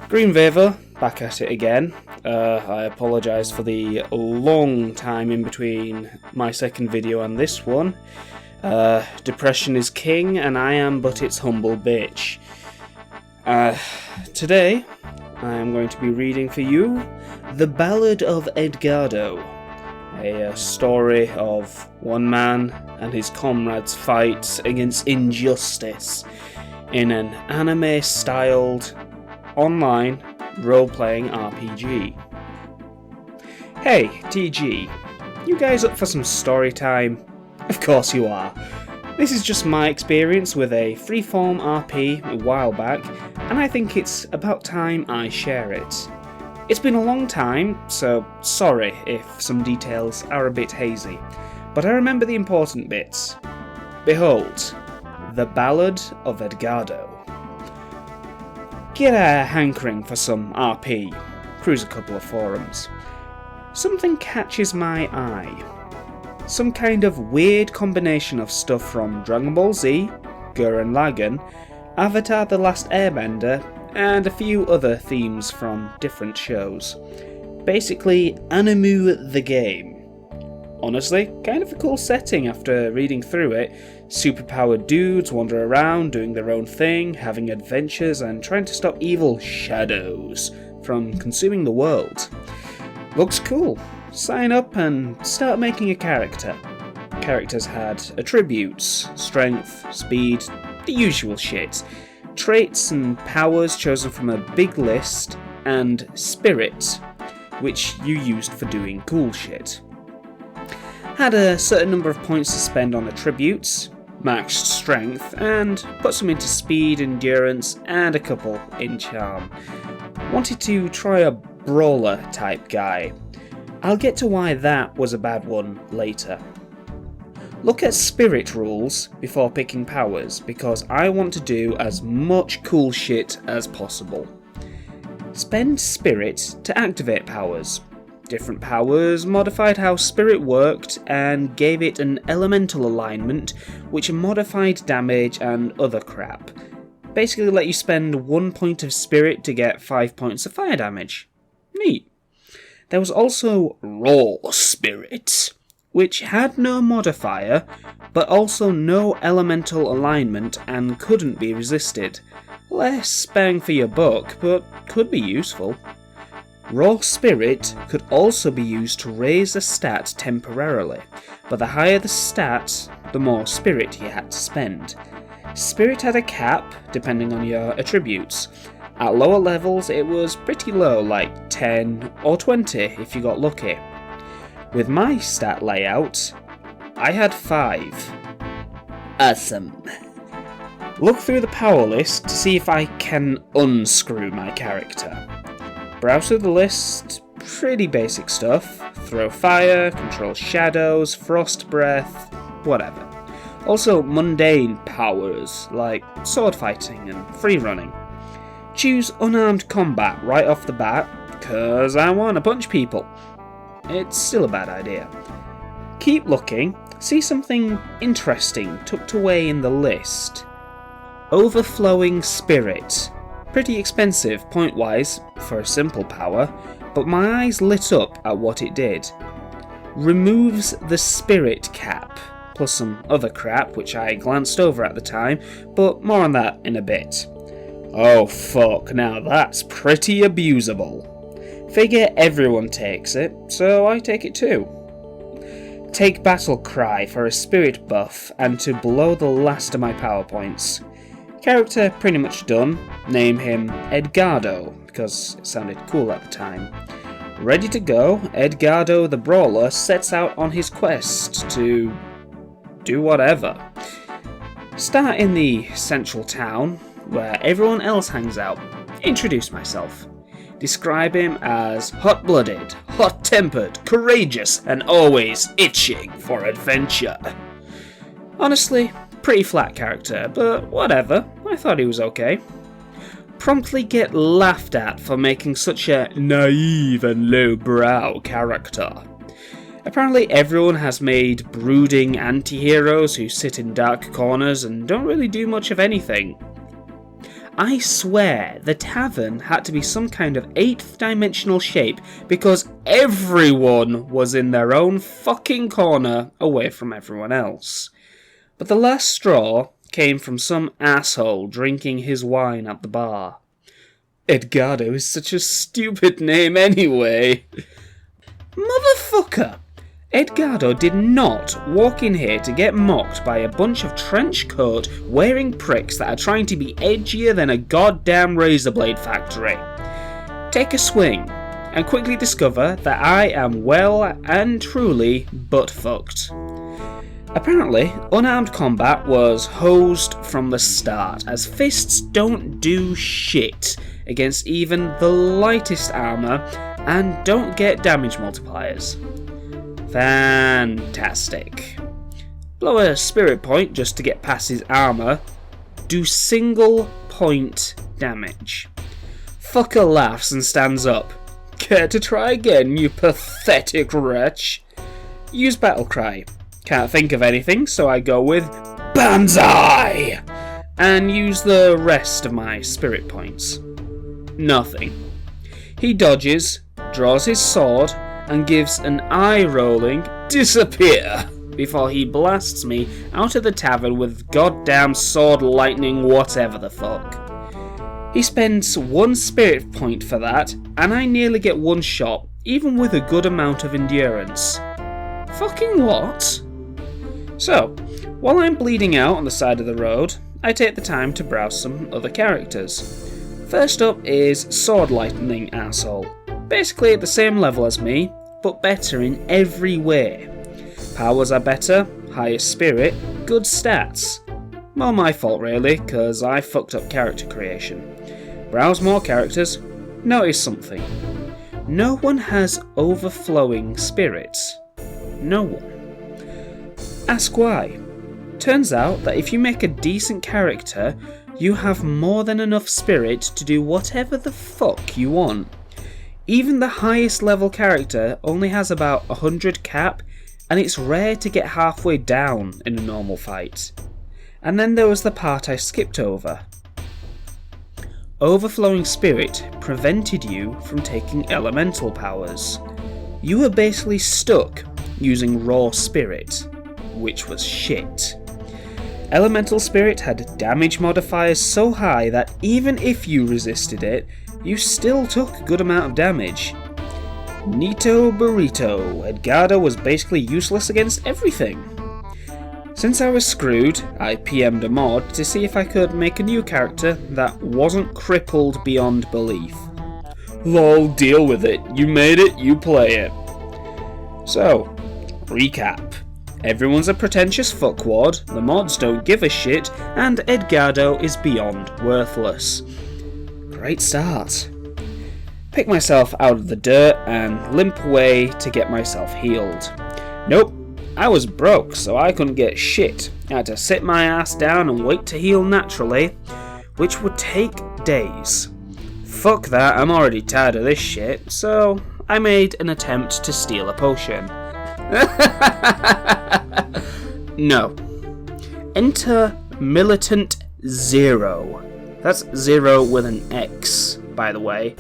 Green Vaver, back at it again. I apologise for the long time in between my second video and this one. Depression is king, and I am but its humble bitch. Today, I am going to be reading for you The Ballad of Edgardo, a story of one man and his comrades' fight against injustice in an anime-styled, online, role-playing RPG. Hey, TG, you guys up for some story time? Of course you are. This is just my experience with a freeform RP a while back, and I think it's about time I share it. It's been a long time, so sorry if some details are a bit hazy, but I remember the important bits. Behold, The Ballad of Edgardo. Get a hankering for some RP, cruise a couple of forums. Something catches my eye. Some kind of weird combination of stuff from Dragon Ball Z, Gurren Lagann, Avatar The Last Airbender, and a few other themes from different shows. Basically, Animu the game. Honestly, kind of a cool setting after reading through it. Superpowered dudes wander around doing their own thing, having adventures and trying to stop evil shadows from consuming the world. Looks cool. Sign up and start making a character. Characters had attributes, strength, speed, the usual shit. Traits and powers chosen from a big list, and spirit, which you used for doing cool shit. Had a certain number of points to spend on attributes, maxed strength, and put some into speed, endurance, and a couple in charm. Wanted to try a brawler type guy. I'll get to why that was a bad one later. Look at spirit rules before picking powers, because I want to do as much cool shit as possible. Spend spirit to activate powers. Different powers modified how spirit worked and gave it an elemental alignment which modified damage and other crap. Basically let you spend 1 point of spirit to get 5 points of fire damage. Neat. There was also raw spirit, which had no modifier, but also no elemental alignment and couldn't be resisted. Less bang for your buck, but could be useful. Raw Spirit could also be used to raise a stat temporarily, but the higher the stat, the more spirit you had to spend. Spirit had a cap, depending on your attributes. At lower levels it was pretty low, like 10 or 20 if you got lucky. With my stat layout, I had 5. Awesome. Look through the power list to see if I can unscrew my character. Browse through the list, pretty basic stuff. Throw fire, control shadows, frost breath, whatever. Also mundane powers, like sword fighting and free running. Choose unarmed combat right off the bat, cause I wanna punch people. It's still a bad idea. Keep looking, see something interesting tucked away in the list. Overflowing Spirit. Pretty expensive point-wise for a simple power, but my eyes lit up at what it did. Removes the spirit cap, plus some other crap which I glanced over at the time, but more on that in a bit. Oh fuck, now that's pretty abusable. Figure everyone takes it, so I take it too. Take Battle Cry for a spirit buff and to blow the last of my power points. Character pretty much done. Name him Edgardo, because it sounded cool at the time. Ready to go, Edgardo the Brawler sets out on his quest to do whatever. Start in the central town, where everyone else hangs out. Introduce myself. Describe him as hot-blooded, hot-tempered, courageous, and always itching for adventure. Honestly, pretty flat character, but whatever, I thought he was okay. Promptly get laughed at for making such a naive and lowbrow character. Apparently everyone has made brooding anti-heroes who sit in dark corners and don't really do much of anything. I swear the tavern had to be some kind of 8th dimensional shape because everyone was in their own fucking corner away from everyone else. But the last straw came from some asshole drinking his wine at the bar. Edgardo is such a stupid name anyway. Motherfucker! Edgardo did not walk in here to get mocked by a bunch of trench coat wearing pricks that are trying to be edgier than a goddamn razor blade factory. Take a swing and quickly discover that I am well and truly butt fucked. Apparently, unarmed combat was hosed from the start, as fists don't do shit against even the lightest armour and don't get damage multipliers. Fantastic. Blow a spirit point just to get past his armour. Do single point damage. Fucker laughs and stands up. Care to try again, you pathetic wretch? Use battle cry. Can't think of anything, so I go with Banzai! And use the rest of my spirit points. Nothing. He dodges, draws his sword, and gives an eye-rolling disappear before he blasts me out of the tavern with goddamn sword lightning whatever the fuck. He spends 1 spirit point for that, and I nearly get 1 shot, even with a good amount of endurance. Fucking what? So, while I'm bleeding out on the side of the road, I take the time to browse some other characters. First up is Sword Lightning Asshole. Basically at the same level as me, but better in every way. Powers are better, higher spirit, good stats. More my fault really, cause I fucked up character creation. Browse more characters, notice something. No one has overflowing spirits. No one. Ask why. Turns out that if you make a decent character, you have more than enough spirit to do whatever the fuck you want. Even the highest level character only has about 100 cap, and it's rare to get halfway down in a normal fight. And then there was the part I skipped over. Overflowing spirit prevented you from taking elemental powers. You were basically stuck using raw spirit, which was shit. Elemental spirit had damage modifiers so high that even if you resisted it, you still took a good amount of damage. Nito Burrito, Edgardo was basically useless against everything. Since I was screwed, I PM'd a mod to see if I could make a new character that wasn't crippled beyond belief. Lol, deal with it. You made it, you play it. So, recap. Everyone's a pretentious fuckwad, the mods don't give a shit, and Edgardo is beyond worthless. Great start. Pick myself out of the dirt and limp away to get myself healed. Nope, I was broke, so I couldn't get shit. I had to sit my ass down and wait to heal naturally, which would take days. Fuck that, I'm already tired of this shit, so I made an attempt to steal a potion. No. Enter Militant 0. That's 0 with an X, by the way.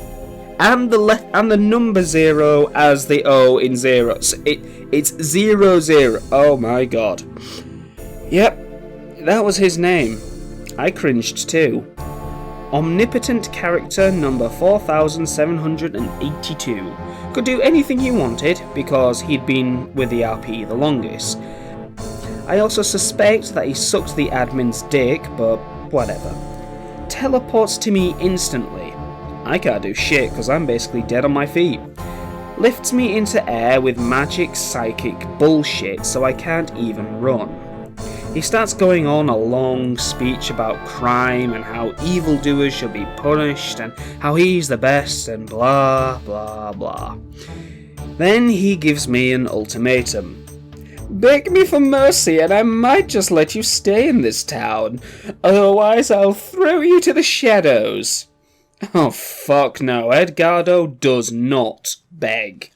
And the number 0 as the O in 0. So it's 00. Oh my god. Yep, that was his name. I cringed too. Omnipotent character number 4782. Could do anything he wanted because he'd been with the RP the longest. I also suspect that he sucked the admin's dick, but whatever. Teleports to me instantly. I can't do shit because I'm basically dead on my feet. Lifts me into air with magic psychic bullshit so I can't even run. He starts going on a long speech about crime and how evildoers should be punished and how he's the best and blah blah blah. Then he gives me an ultimatum. Beg me for mercy and I might just let you stay in this town, otherwise I'll throw you to the shadows. Oh fuck no, Edgardo does not beg.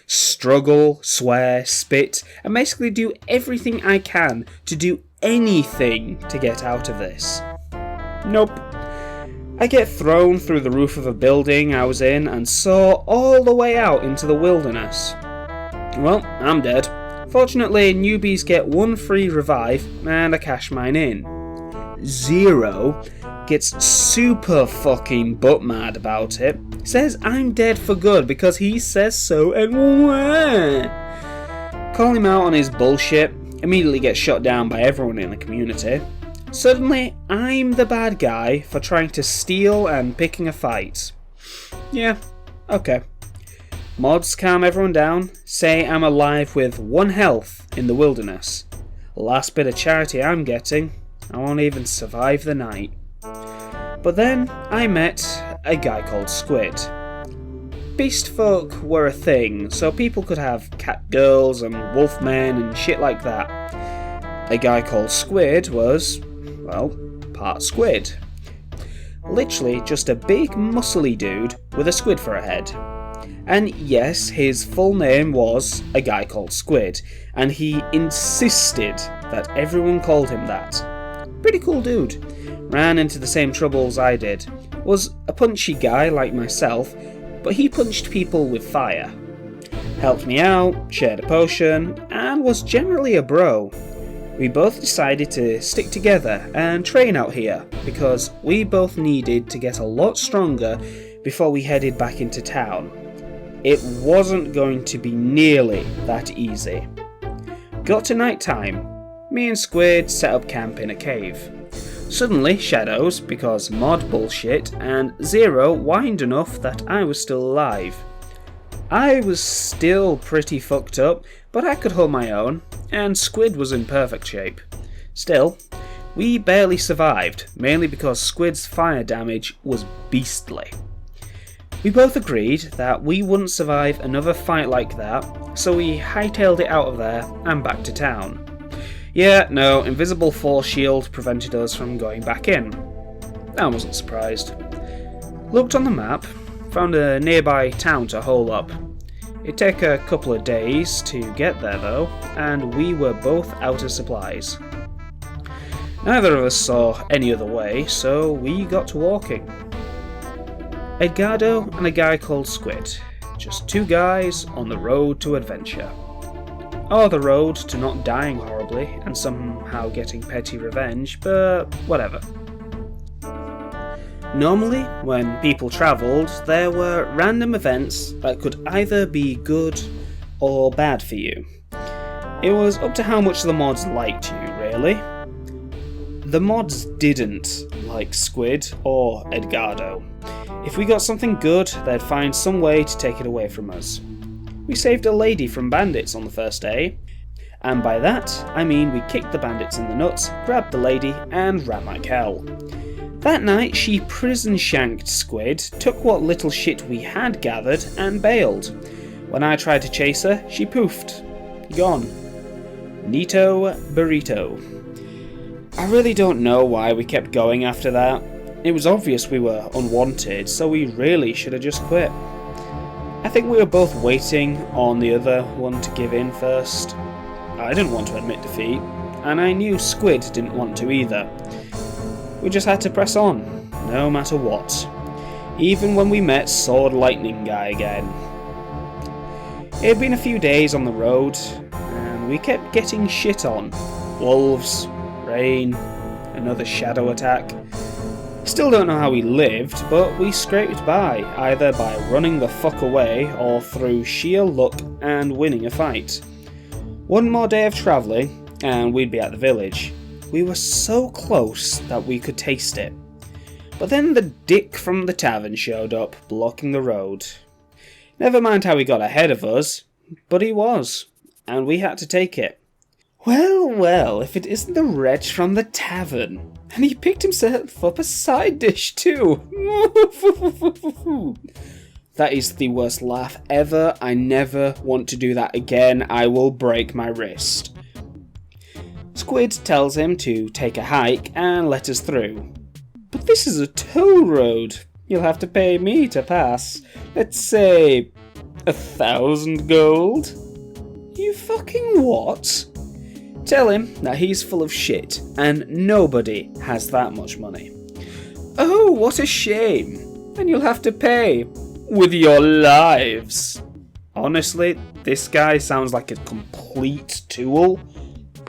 Struggle, swear, spit, and basically do everything I can to do anything to get out of this. Nope. I get thrown through the roof of a building I was in and soar all the way out into the wilderness. Well, I'm dead. Fortunately, newbies get one free revive and I cash mine in. Zero gets super fucking butt mad about it, says I'm dead for good because he says so and call him out on his bullshit, immediately gets shot down by everyone in the community. Suddenly, I'm the bad guy for trying to steal and picking a fight. Yeah, okay. Mods calm everyone down, say I'm alive with 1 health in the wilderness. Last bit of charity I'm getting, I won't even survive the night. But then I met a guy called Squid. Beast folk were a thing, so people could have cat girls and wolf men and shit like that. A guy called Squid was, well, part squid. Literally just a big muscly dude with a squid for a head. And yes, his full name was a guy called Squid, and he insisted that everyone called him that. Pretty cool dude. Ran into the same troubles I did. Was a punchy guy like myself, but he punched people with fire. Helped me out, shared a potion, and was generally a bro. We both decided to stick together and train out here, because we both needed to get a lot stronger before we headed back into town. It wasn't going to be nearly that easy. Got to night time. Me and Squid set up camp in a cave. Suddenly, shadows, because mod bullshit, and Zero whined enough that I was still alive. I was still pretty fucked up, but I could hold my own, and Squid was in perfect shape. Still, we barely survived, mainly because Squid's fire damage was beastly. We both agreed that we wouldn't survive another fight like that, so we hightailed it out of there and back to town. Yeah, no, invisible force shield prevented us from going back in. I wasn't surprised. Looked on the map, found a nearby town to hole up. It'd take a couple of days to get there though, and we were both out of supplies. Neither of us saw any other way, so we got to walking. Edgardo and a guy called Squid. Just 2 guys on the road to adventure. Or the road to not dying horribly and somehow getting petty revenge, but whatever. Normally, when people travelled, there were random events that could either be good or bad for you. It was up to how much the mods liked you, really. The mods didn't like Squid or Edgardo. If we got something good, they'd find some way to take it away from us. We saved a lady from bandits on the first day, and by that I mean we kicked the bandits in the nuts, grabbed the lady, and ran like hell. That night she prison shanked Squid, took what little shit we had gathered, and bailed. When I tried to chase her, she poofed. Gone. Neato burrito. I really don't know why we kept going after that. It was obvious we were unwanted, so we really should have just quit. I think we were both waiting on the other one to give in first. I didn't want to admit defeat, and I knew Squid didn't want to either. We just had to press on, no matter what. Even when we met Sword Lightning Guy again. It had been a few days on the road, and we kept getting shit on. Wolves, rain, another shadow attack. Still don't know how we lived, but we scraped by, either by running the fuck away or through sheer luck and winning a fight. One more day of travelling, and we'd be at the village. We were so close that we could taste it. But then the dick from the tavern showed up, blocking the road. Never mind how he got ahead of us, but he was, and we had to take it. Well, well, if it isn't the wretch from the tavern. And he picked himself up a side dish too. That is the worst laugh ever. I never want to do that again. I will break my wrist. Squid tells him to take a hike and let us through. But this is a toll road. You'll have to pay me to pass. Let's say 1,000 gold. You fucking what? Tell him that he's full of shit and nobody has that much money. Oh, what a shame. Then you'll have to pay with your lives. Honestly, this guy sounds like a complete tool,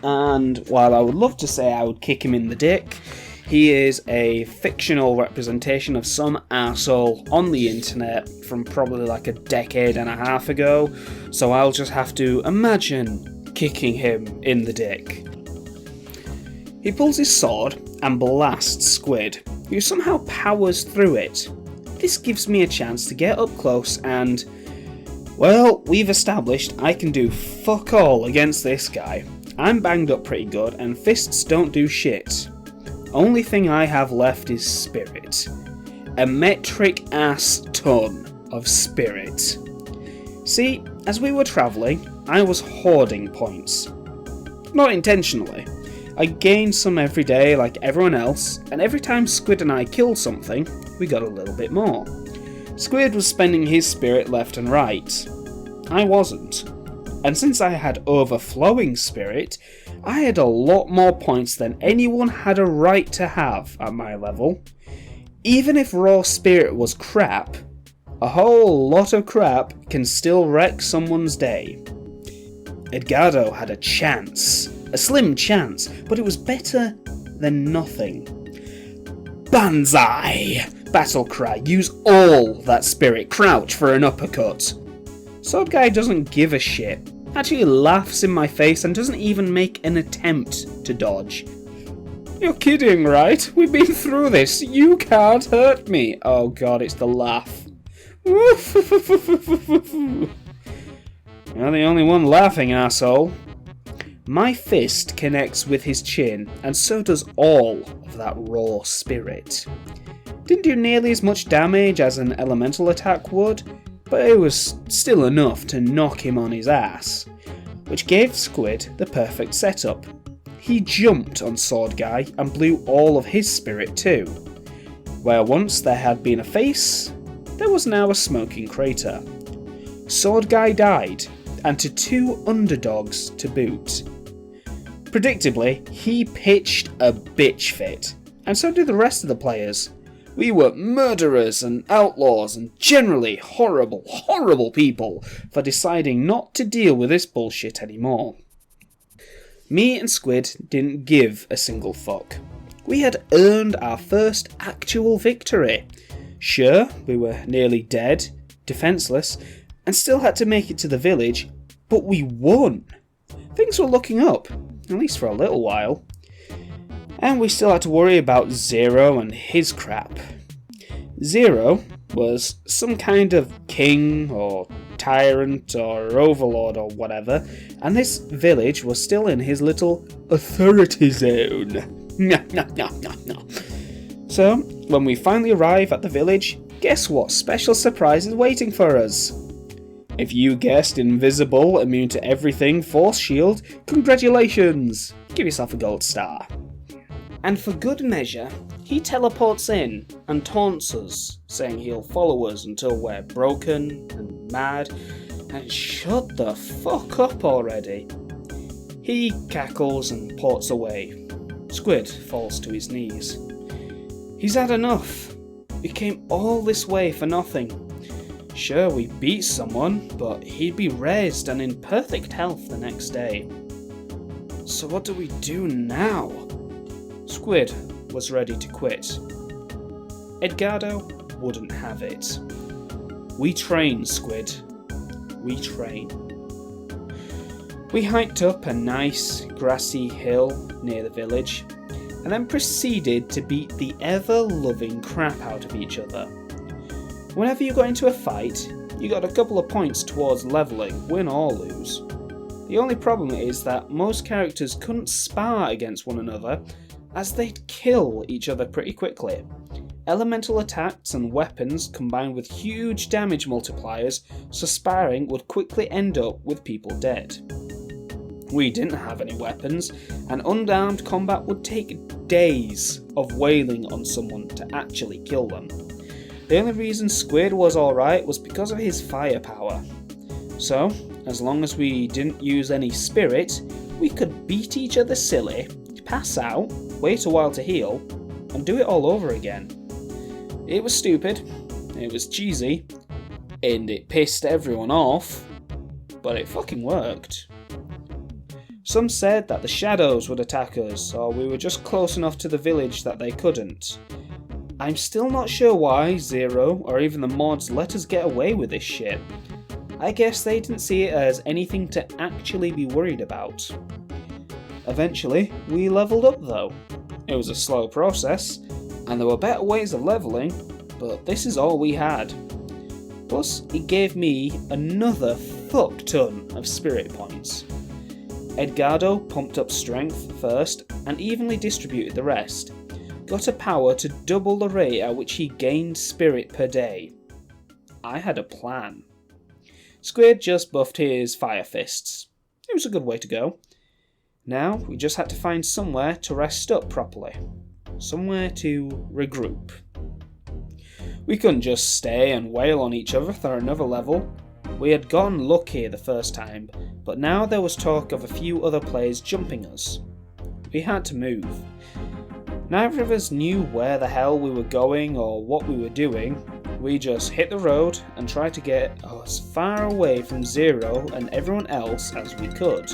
and while I would love to say I would kick him in the dick, he is a fictional representation of some arsehole on the internet from probably like a decade and a half ago, so I'll just have to imagine kicking him in the dick. He pulls his sword and blasts Squid, who somehow powers through it. This gives me a chance to get up close and, well, we've established I can do fuck all against this guy. I'm banged up pretty good and fists don't do shit. Only thing I have left is spirit. A metric ass ton of spirit. See, as we were travelling, I was hoarding points. Not intentionally. I gained some every day like everyone else, and every time Squid and I killed something, we got a little bit more. Squid was spending his spirit left and right. I wasn't. And since I had overflowing spirit, I had a lot more points than anyone had a right to have at my level. Even if raw spirit was crap, a whole lot of crap can still wreck someone's day. Edgardo had a chance, a slim chance, but it was better than nothing. Banzai! Battle cry, use all that spirit, crouch for an uppercut. Sword guy doesn't give a shit, actually laughs in my face and doesn't even make an attempt to dodge. You're kidding, right? We've been through this, you can't hurt me. Oh god, it's the laugh. You're the only one laughing, arsehole. My fist connects with his chin, and so does all of that raw spirit. Didn't do nearly as much damage as an elemental attack would, but it was still enough to knock him on his ass, which gave Squid the perfect setup. He jumped on Sword Guy and blew all of his spirit too. Where once there had been a face, there was now a smoking crater. Sword Guy died, and to 2 underdogs to boot. Predictably, he pitched a bitch fit, and so did the rest of the players. We were murderers and outlaws and generally horrible, horrible people for deciding not to deal with this bullshit anymore. Me and Squid didn't give a single fuck. We had earned our first actual victory. Sure, we were nearly dead, defenceless, and still had to make it to the village, but we won. Things were looking up, at least for a little while. And we still had to worry about Zero and his crap. Zero was some kind of king or tyrant or overlord or whatever, and this village was still in his little authority zone. So, when we finally arrive at the village, guess what special surprise is waiting for us? If you guessed invisible, immune to everything, force shield, congratulations! Give yourself a gold star. And for good measure, he teleports in and taunts us, saying he'll follow us until we're broken and mad, and shut the fuck up already. He cackles and ports away. Squid falls to his knees. He's had enough. We came all this way for nothing. Sure, we beat someone, but he'd be raised and in perfect health the next day. So what do we do now? Squid was ready to quit. Edgardo wouldn't have it. We train, Squid. We train. We hiked up a nice grassy hill near the village, and then proceeded to beat the ever-loving crap out of each other. Whenever you got into a fight, you got a couple of points towards levelling, win or lose. The only problem is that most characters couldn't spar against one another, as they'd kill each other pretty quickly. Elemental attacks and weapons combined with huge damage multipliers, so sparring would quickly end up with people dead. We didn't have any weapons, and unarmed combat would take days of wailing on someone to actually kill them. The only reason Squid was alright was because of his firepower. So, as long as we didn't use any spirit, we could beat each other silly, pass out, wait a while to heal, and do it all over again. It was stupid, it was cheesy, and it pissed everyone off, but it fucking worked. Some said that the shadows would attack us, or we were just close enough to the village that they couldn't. I'm still not sure why Zero, or even the mods, let us get away with this shit. I guess they didn't see it as anything to actually be worried about. Eventually, we leveled up though. It was a slow process, and there were better ways of leveling, but this is all we had. Plus, it gave me another fuck ton of spirit points. Edgardo pumped up strength first and evenly distributed the rest. Got a power to double the rate at which he gained spirit per day. I had a plan. Squid just buffed his fire fists. It was a good way to go. Now we just had to find somewhere to rest up properly. Somewhere to regroup. We couldn't just stay and wail on each other for another level. We had gotten lucky the first time, but now there was talk of a few other players jumping us. We had to move. Neither of us knew where the hell we were going or what we were doing. We just hit the road and tried to get as far away from Zero and everyone else as we could.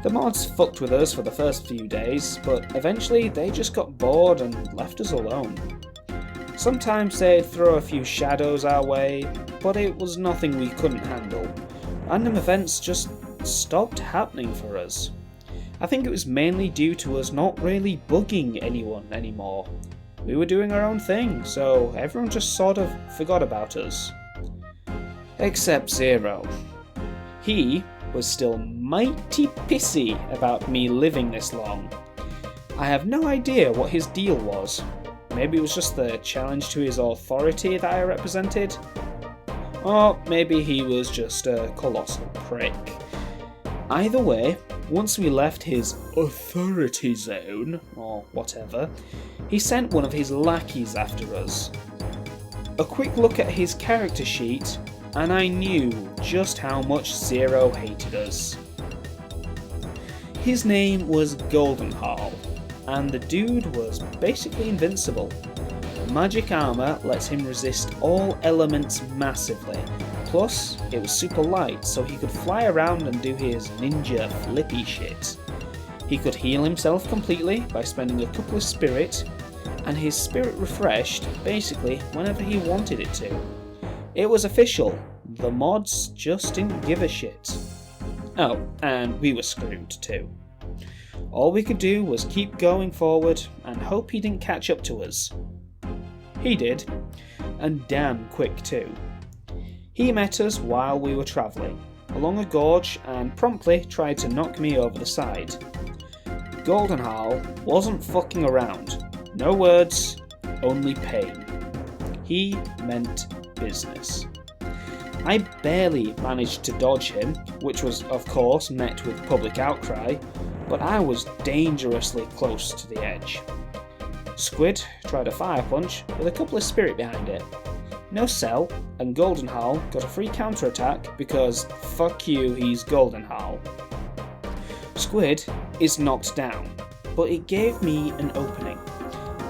The mods fucked with us for the first few days, but eventually they just got bored and left us alone. Sometimes they'd throw a few shadows our way, but it was nothing we couldn't handle. Random events just stopped happening for us. I think it was mainly due to us not really bugging anyone anymore. We were doing our own thing, so everyone just sort of forgot about us. Except Zero. He was still mighty pissy about me living this long. I have no idea what his deal was. Maybe it was just the challenge to his authority that I represented? Or maybe he was just a colossal prick. Either way, once we left his authority zone, or whatever, he sent one of his lackeys after us. A quick look at his character sheet, and I knew just how much Zero hated us. His name was Goldenhall, and the dude was basically invincible. Magic armour lets him resist all elements massively, plus it was super light so he could fly around and do his ninja flippy shit. He could heal himself completely by spending a couple of spirit, and his spirit refreshed basically whenever he wanted it to. It was official, the mods just didn't give a shit. Oh, and we were screwed too. All we could do was keep going forward and hope he didn't catch up to us. He did, and damn quick too. He met us while we were travelling, along a gorge, and promptly tried to knock me over the side. Goldenhall wasn't fucking around. No words, only pain. He meant business. I barely managed to dodge him, which was of course met with public outcry, but I was dangerously close to the edge. Squid tried a fire punch with a couple of spirit behind it. No sell, and Goldenhall got a free counterattack because fuck you, he's Goldenhall. Squid is knocked down, but it gave me an opening.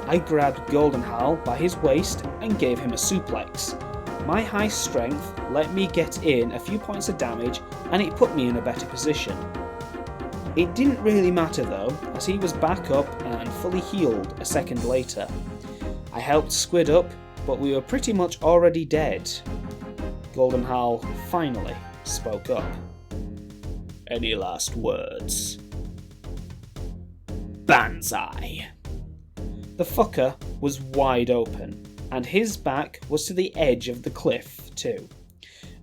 I grabbed Goldenhall by his waist and gave him a suplex. My high strength let me get in a few points of damage and it put me in a better position. It didn't really matter though, as he was back up and fully healed a second later. I helped Squid up, but we were pretty much already dead. Goldenhall finally spoke up. Any last words? Banzai! The fucker was wide open, and his back was to the edge of the cliff too.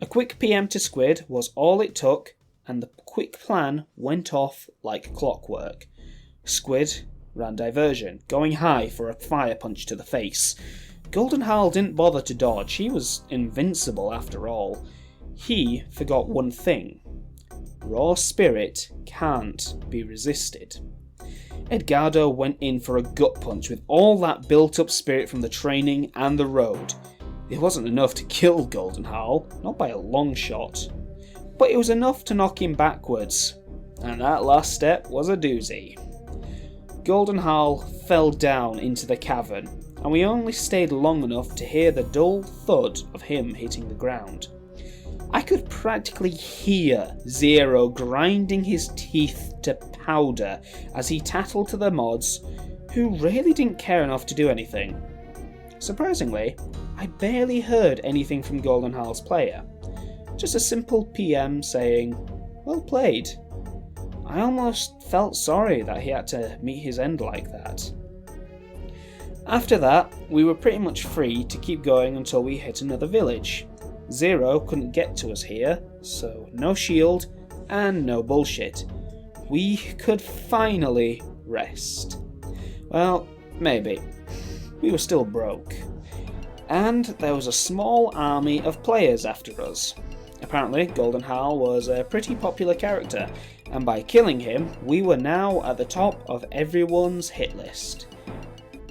A quick PM to Squid was all it took, and the quick plan went off like clockwork. Squid ran diversion, going high for a fire punch to the face. Goldenhall didn't bother to dodge, he was invincible after all. He forgot one thing. Raw spirit can't be resisted. Edgardo went in for a gut punch with all that built up spirit from the training and the road. It wasn't enough to kill Goldenhall, not by a long shot. But it was enough to knock him backwards, and that last step was a doozy. Goldenhall fell down into the cavern, and we only stayed long enough to hear the dull thud of him hitting the ground. I could practically hear Zero grinding his teeth to powder as he tattled to the mods, who really didn't care enough to do anything. Surprisingly, I barely heard anything from Golden Hal's player. Just a simple PM saying, "Well played." I almost felt sorry that he had to meet his end like that. After that, we were pretty much free to keep going until we hit another village. Zero couldn't get to us here, so no shield and no bullshit. We could finally rest. Well, maybe. We were still broke. And there was a small army of players after us. Apparently, Golden Hal was a pretty popular character, and by killing him, we were now at the top of everyone's hit list.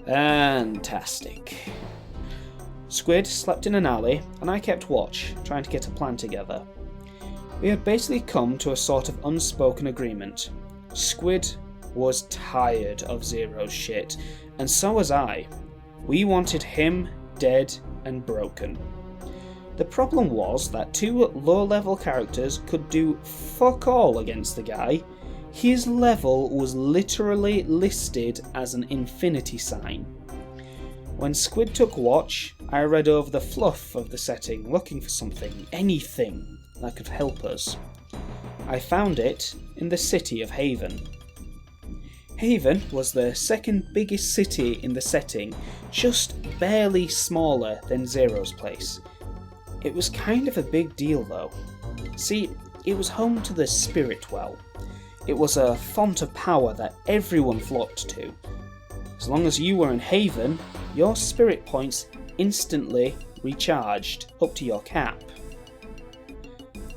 Fantastic. Squid slept in an alley, and I kept watch, trying to get a plan together. We had basically come to a sort of unspoken agreement. Squid was tired of Zero's shit, and so was I. We wanted him dead and broken. The problem was that two low-level characters could do fuck all against the guy. His level was literally listed as an infinity sign. When Squid took watch, I read over the fluff of the setting, looking for something, anything, that could help us. I found it in the city of Haven. Haven was the second biggest city in the setting, just barely smaller than Zero's place. It was kind of a big deal though. See, it was home to the Spirit Well. It was a font of power that everyone flocked to. As long as you were in Haven, your spirit points instantly recharged up to your cap.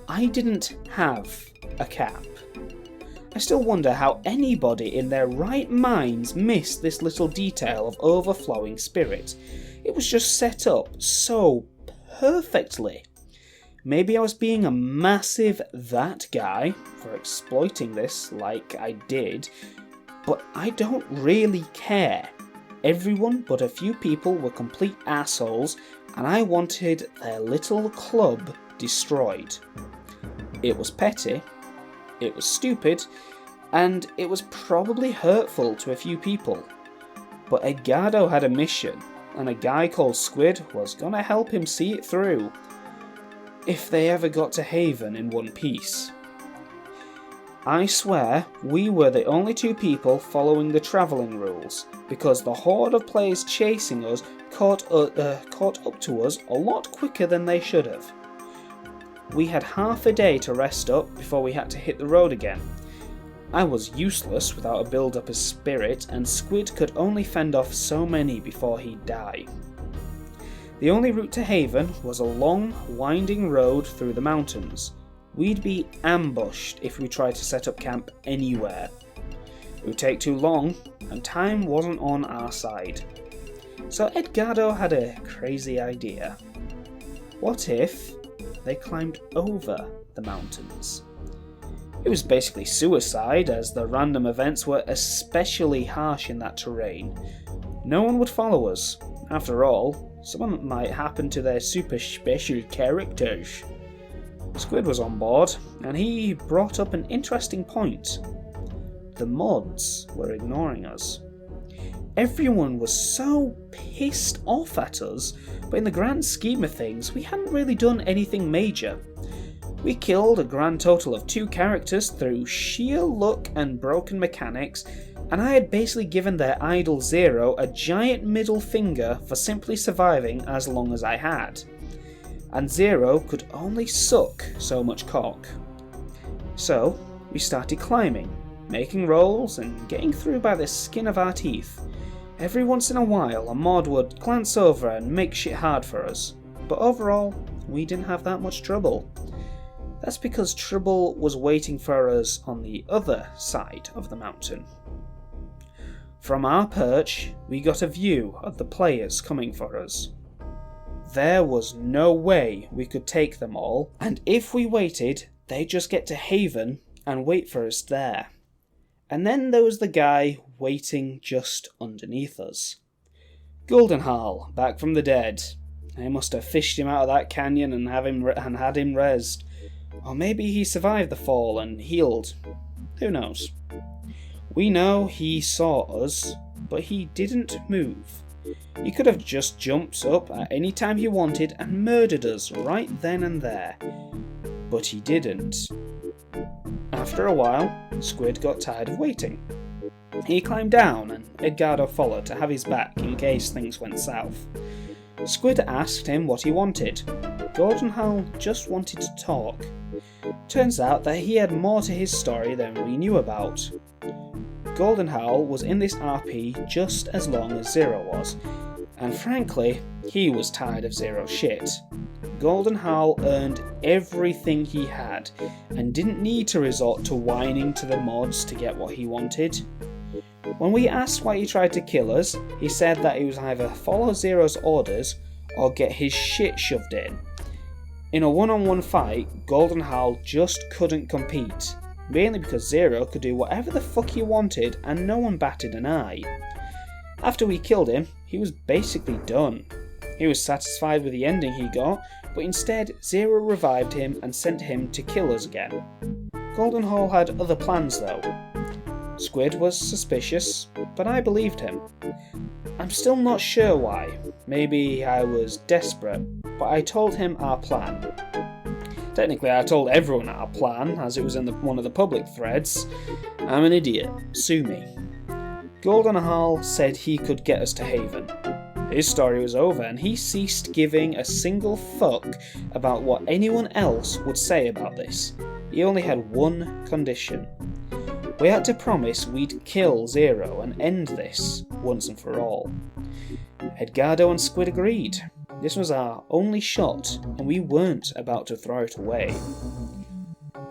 I didn't have a cap. I still wonder how anybody in their right minds missed this little detail of overflowing spirit. It was just set up so perfectly. Maybe I was being a massive that guy for exploiting this like I did, but I don't really care. Everyone but a few people were complete assholes, and I wanted their little club destroyed. It was petty, it was stupid, and it was probably hurtful to a few people. But Edgardo had a mission, and a guy called Squid was gonna help him see it through. If they ever got to Haven in one piece. I swear we were the only two people following the travelling rules, because the horde of players chasing us caught up to us a lot quicker than they should have. We had half a day to rest up before we had to hit the road again. I was useless without a build-up of spirit, and Squid could only fend off so many before he'd die. The only route to Haven was a long, winding road through the mountains. We'd be ambushed if we tried to set up camp anywhere. It would take too long, and time wasn't on our side. So Edgardo had a crazy idea. What if they climbed over the mountains? It was basically suicide, as the random events were especially harsh in that terrain. No one would follow us. After all, someone might happen to their super special characters. Squid was on board, and he brought up an interesting point. The mods were ignoring us. Everyone was so pissed off at us, but in the grand scheme of things, we hadn't really done anything major. We killed a grand total of 2 characters through sheer luck and broken mechanics, and I had basically given their idol Zero a giant middle finger for simply surviving as long as I had. And Zero could only suck so much cock. So, we started climbing, making rolls and getting through by the skin of our teeth. Every once in a while a mod would glance over and make shit hard for us, but overall, we didn't have that much trouble. That's because trouble was waiting for us on the other side of the mountain. From our perch, we got a view of the players coming for us. There was no way we could take them all, and if we waited, they'd just get to Haven and wait for us there. And then there was the guy waiting just underneath us. Goldenhal, back from the dead. They must have fished him out of that canyon and had him rezzed. Or maybe he survived the fall and healed. Who knows? We know he saw us, but he didn't move. He could have just jumped up at any time he wanted and murdered us right then and there. But he didn't. After a while, Squid got tired of waiting. He climbed down and Edgardo followed to have his back in case things went south. Squid asked him what he wanted. Goldenhal just wanted to talk. Turns out that he had more to his story than we knew about. Goldenhal was in this RP just as long as Zero was, and frankly, he was tired of Zero's shit. Goldenhal earned everything he had, and didn't need to resort to whining to the mods to get what he wanted. When we asked why he tried to kill us, he said that he was either follow Zero's orders or get his shit shoved in. In a one-on-one fight, Goldenhal just couldn't compete, mainly because Zero could do whatever the fuck he wanted and no one batted an eye. After we killed him, he was basically done. He was satisfied with the ending he got, but instead Zero revived him and sent him to kill us again. Goldenhal had other plans though. Squid was suspicious, but I believed him. I'm still not sure why. Maybe I was desperate, but I told him our plan. Technically, I told everyone our plan, as it was in one of the public threads. I'm an idiot. Sue me. Goldenhal said he could get us to Haven. His story was over, and he ceased giving a single fuck about what anyone else would say about this. He only had one condition. We had to promise we'd kill Zero and end this, once and for all. Edgardo and Squid agreed. This was our only shot, and we weren't about to throw it away.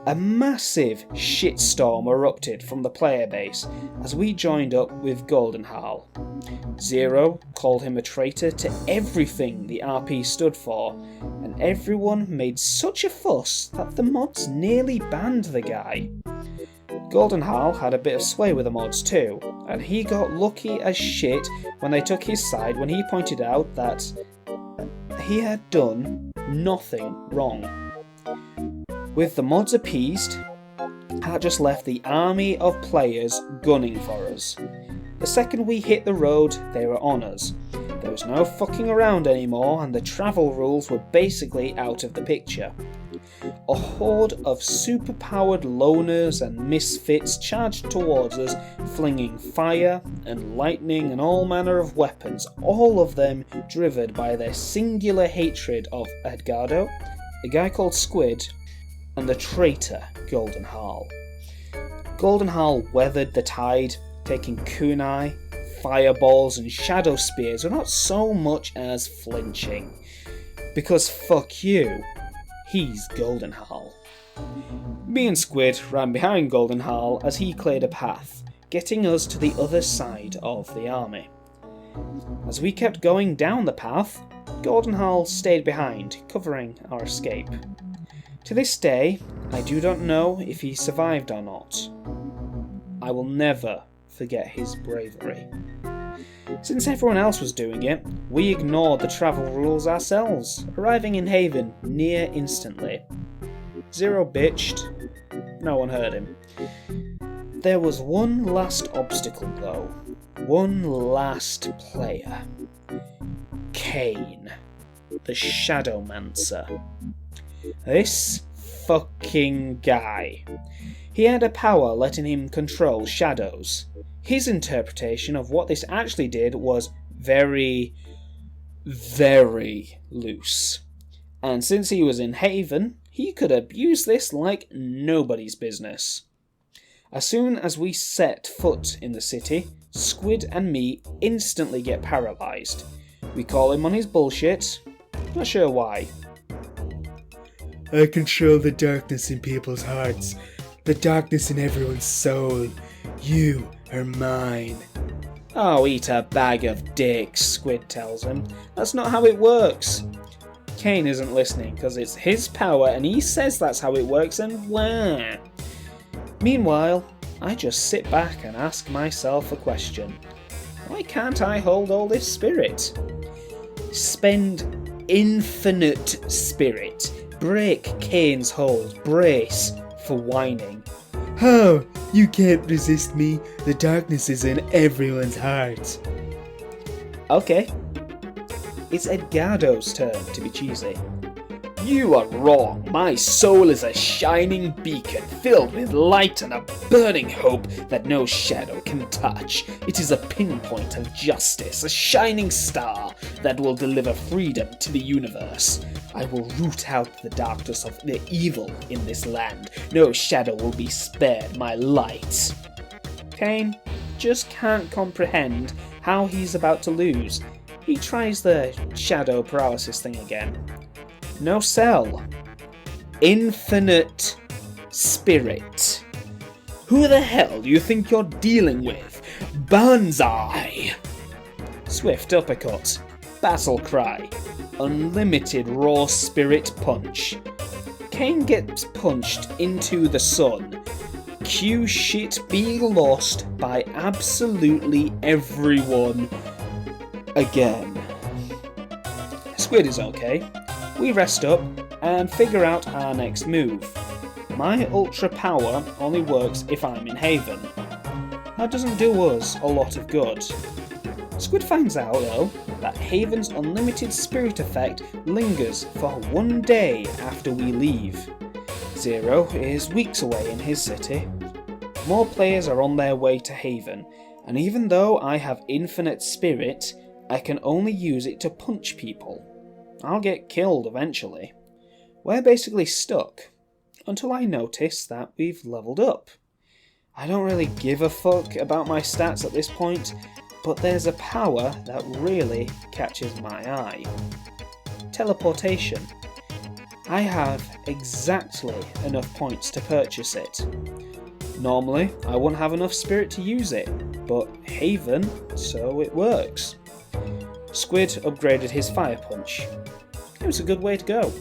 A massive shitstorm erupted from the player base as we joined up with Goldenhal. Zero called him a traitor to everything the RP stood for, and everyone made such a fuss that the mods nearly banned the guy. Goldenhal had a bit of sway with the mods too, and he got lucky as shit when they took his side when he pointed out that he had done nothing wrong. With the mods appeased, that just left the army of players gunning for us. The second we hit the road, they were on us. There was no fucking around anymore, and the travel rules were basically out of the picture. A horde of super-powered loners and misfits charged towards us, flinging fire and lightning and all manner of weapons, all of them driven by their singular hatred of Edgardo, a guy called Squid, and the traitor Goldenhal. Goldenhal weathered the tide, taking kunai, fireballs and shadow spears without so much as flinching. Because fuck you, he's Goldenhal. Me and Squid ran behind Goldenhal as he cleared a path, getting us to the other side of the army. As we kept going down the path, Goldenhal stayed behind, covering our escape. To this day, I do not know if he survived or not. I will never forget his bravery. Since everyone else was doing it, we ignored the travel rules ourselves, arriving in Haven near instantly. Zero bitched, no one heard him. There was one last obstacle though, one last player. Kane, the Shadowmancer. This fucking guy. He had a power letting him control shadows. His interpretation of what this actually did was very, very loose. And since he was in Haven, he could abuse this like nobody's business. As soon as we set foot in the city, Squid and me instantly get paralysed. We call him on his bullshit, not sure why. I control the darkness in people's hearts, the darkness in everyone's soul. You are mine. Oh, eat a bag of dicks, Squid tells him. That's not how it works. Kane isn't listening because it's his power and he says that's how it works and wah. Meanwhile, I just sit back and ask myself a question. Why can't I hold all this spirit? Spend infinite spirit. Break Kane's hold. Brace for whining. How? You can't resist me. The darkness is in everyone's heart. Okay. It's Edgardo's turn to be cheesy. You are wrong. My soul is a shining beacon filled with light and a burning hope that no shadow can touch. It is a pinpoint of justice, a shining star that will deliver freedom to the universe. I will root out the darkness of the evil in this land. No shadow will be spared my light. Kane just can't comprehend how he's about to lose. He tries the shadow paralysis thing again. No cell. Infinite spirit. Who the hell do you think you're dealing with? Banzai! Swift uppercut. Battle cry. Unlimited raw spirit punch. Kane gets punched into the sun. Cue shit being lost by absolutely everyone again. Squid is okay. We rest up and figure out our next move. My ultra power only works if I'm in Haven. That doesn't do us a lot of good. Squid finds out though that Haven's unlimited spirit effect lingers for 1 day after we leave. Zero is weeks away in his city. More players are on their way to Haven, and even though I have infinite spirit, I can only use it to punch people. I'll get killed eventually. We're basically stuck, until I notice that we've leveled up. I don't really give a fuck about my stats at this point, but there's a power that really catches my eye. Teleportation. I have exactly enough points to purchase it. Normally, I wouldn't have enough spirit to use it, but Haven, so it works. Squid upgraded his fire punch. It was a good way to go.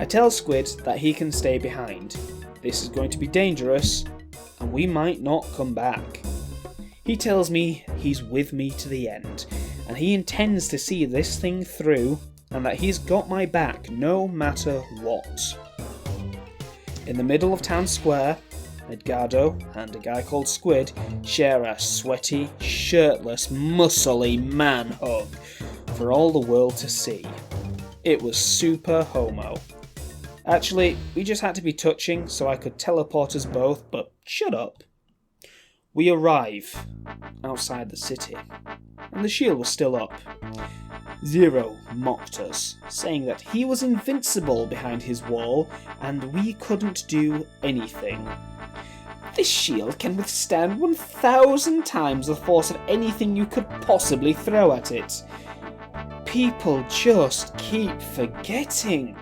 I tell Squid that he can stay behind. This is going to be dangerous, and we might not come back. He tells me he's with me to the end, and he intends to see this thing through, and that he's got my back no matter what. In the middle of town square, Edgardo and a guy called Squid share a sweaty, shirtless, muscly man hug for all the world to see. It was super homo. Actually, we just had to be touching so I could teleport us both, but shut up. We arrive outside the city, and the shield was still up. Zero mocked us, saying that he was invincible behind his wall and we couldn't do anything. This shield can withstand 1,000 times the force of anything you could possibly throw at it. People just keep forgetting.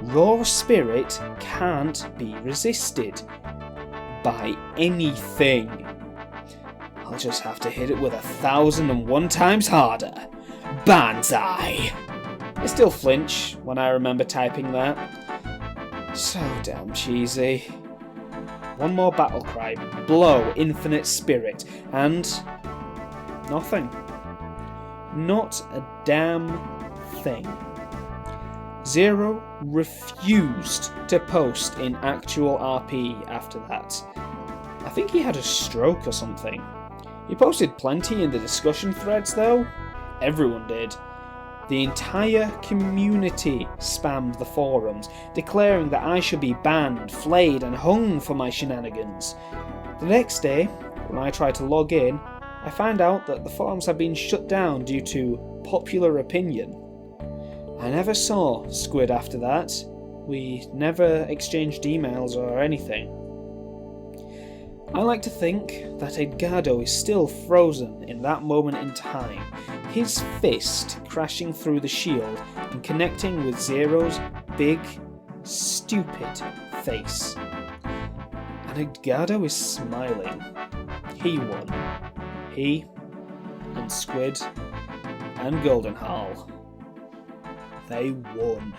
Raw spirit can't be resisted by anything. I'll just have to hit it with 1,001 times harder. Banzai! I still flinch when I remember typing that. So damn cheesy. One more battle cry, blow infinite spirit, and nothing. Not a damn thing. Zero refused to post in actual RP after that. I think he had a stroke or something. He posted plenty in the discussion threads though. Everyone did. The entire community spammed the forums, declaring that I should be banned, flayed and hung for my shenanigans. The next day, when I tried to log in, I found out that the forums had been shut down due to popular opinion. I never saw Squid after that. We never exchanged emails or anything. I like to think that Edgardo is still frozen in that moment in time, his fist crashing through the shield and connecting with Zero's big, stupid face. And Edgardo is smiling. He won. He and Squid and Goldenhall. They won.